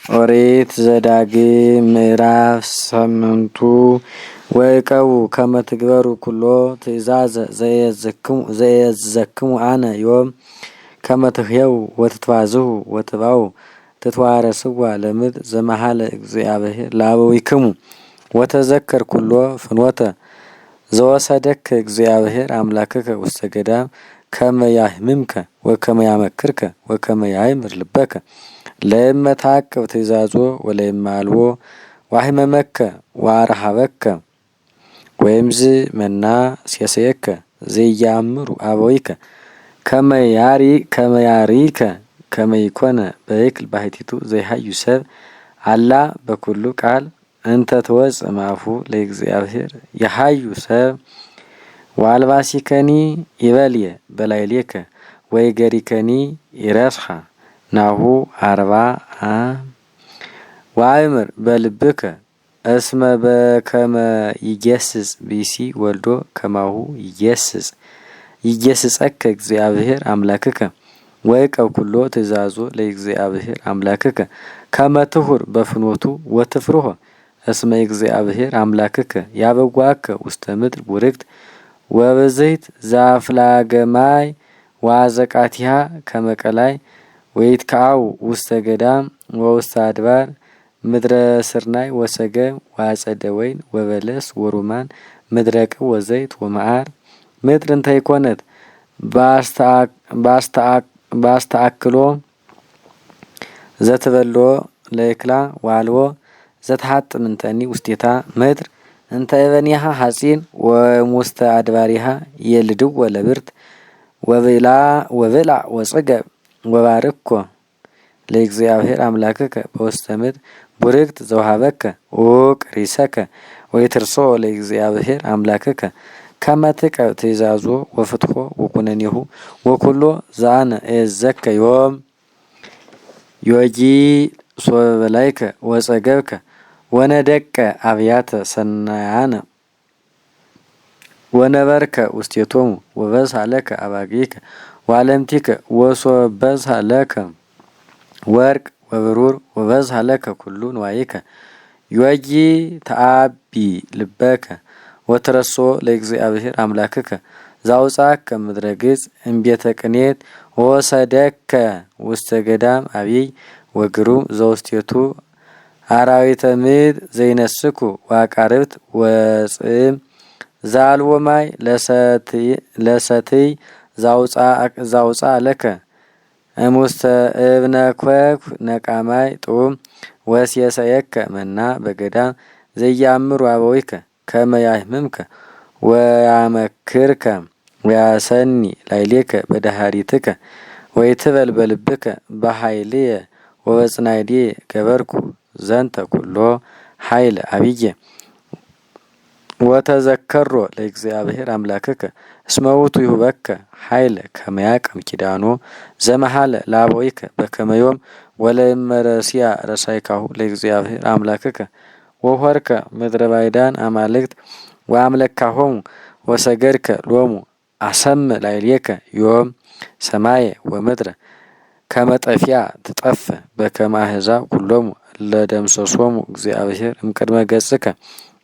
ኦሪት ዘዳግም ምዕራፍ 8 ወይቀው ከመ ትግበሩ ኩሎ ትእዛዘ ዘየዘክሙ አነ ዮም ከመ ትሕየው ወትትባዝሑ ወትባኡ ትትዋረስዋ ለምድር ዘመሃለ እግዚአብሔር ለአበዊክሙ ወተዘከር ኩሎ ፍኖተ ዘወሰደከ እግዚአብሔር አምላክከ ውስተ ገዳም ከመ ያህምምከ ወከመ ያመክርከ ወከመ ያእምር ልበከ ለእመ ተዐቅብ ትእዛዞ ወለእመ አልቦ ዋህመመከ ወአርኀበከ ወይምዝ መና ሴሰየከ ዘኢየአምሩ አበዊከ ከመ ያሪከ ከመ ይኮነ በእክል ባሕቲቱ ዘይሃዩ ሰብ አላ በኩሉ ቃል እንተ ትወፅእ እምአፉ ለእግዚአብሔር የሃዩ ሰብ ወአልባሲከኒ ይበልየ በላዕሌከ ወይገሪከኒ ይረስኻ ናሁ 40 ወአእምር በልብከ እስመ በከመ ይጌስጽ ብእሲ ወልዶ ከማሁ ይጌስጸከ እግዚአብሔር አምላክከ ወይቀው ኩሎ ትእዛዞ ለእግዚአብሔር አምላክከ ከመ ትሁር በፍኖቱ ወትፍርሖ እስመ እግዚአብሔር አምላክከ ያበዋከ ውስተ ምድር ቡርክት ወብዝሕት ዘአፍላገ ማይ ወአዘቃቲሃ ከመ ቀላይ ወይትከዐው ውስተ ገዳም ወውስተ አድባር ምድረ ስርናይ ወሰገም ወአጸደ ወይን ወበለስ ወሩማን ምድረ ቅብ ወዘይት ወመዓር ምድር እንተ ይኮነት ባስተአክሎ ዘትበልዖ ለእክላ ወአልቦ ዘትሐጥ ምንተኒ ውስቴታ ምድር እንተ የበኒሃ ሐጺን ወሙስተ አድባሪሃ የልድዎ ለብርት ወብልዕ ወጽገብ ወባርኮ ለእግዚአብሔር አምላክከ በውስተ ምድር ቡርክት ዘውሃበከ ዑቅ ሪሰከ ወይትርሶ ለእግዚአብሔር አምላክከ ከመ ትቀብ ትእዛዞ ወፍትሖ ወኩነኔሁ ወኩሎ ዘአነ እየዘከ ዮም ዮጊ ሶበ በላይከ ወጸገብከ ወነደቀ አብያተ ሰናያነ ወነበርከ ውስቴቶሙ ወበዝሐ ለከ አባጊከ ወአለምቲከ ወሶበ በዝሐ ለከ ወርቅ ወብሩር ወበዝሐ ለከ ኩሉ ንዋይከ ዮጊ ተአቢ ልበከ ወትረሶ ለእግዚአብሔር አምላክከ ዘአውጻእከ ምድረ ገጽ እምቤተ ቅኔት ወወሰደከ ውስተ ገዳም አቢይ ወግሩም ዘውስቴቱ አራዊተ ምድር ዘይነስኩ ወአቃርብት ወጽም ዘአልቦ ማይ ለሰትይ ዘአውጻእ ለከ እሙስተ እብነ ኮኩ ነቃማይ ጡም ወሴሰየከ መና በገዳም ዘኢየአምሩ አበዊከ ከመ ያህምምከ ወያመክርከ ወያሰኒ ላዕሌከ በዳህሪትከ ወይትበል በልብከ በኃይልየ ወበጽናዕድየ ገበርኩ ዘንተ ኩሎ ኃይለ አብየ ወተዘከሮ ለእግዚአብሔር አምላክከ እስመ ውእቱ ይሁበከ ኃይለ ከመ ያቅም ኪዳኖ ዘመሃለ ለአበዊከ በከመ ዮም ወለእመ ረሲያ ረሳይካሁ ለእግዚአብሔር አምላክከ ወሖርከ ምድረ ባዕዳን አማልክት ወአምለካሆሙ ወሰገድከ ሎሙ አሰምዕ ላዕሌከ ዮም ሰማየ ወምድረ ከመ ጠፊአ ትጠፍእ በከመ አሕዛብ ኩሎሙ ለደምሰሶሙ እግዚአብሔር እምቅድመ ገጽከ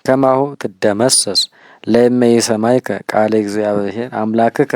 ከማሁ ትደመሰስ ለእመ ኢሰማይከ ቃለ እግዚአብሔር አምላክከ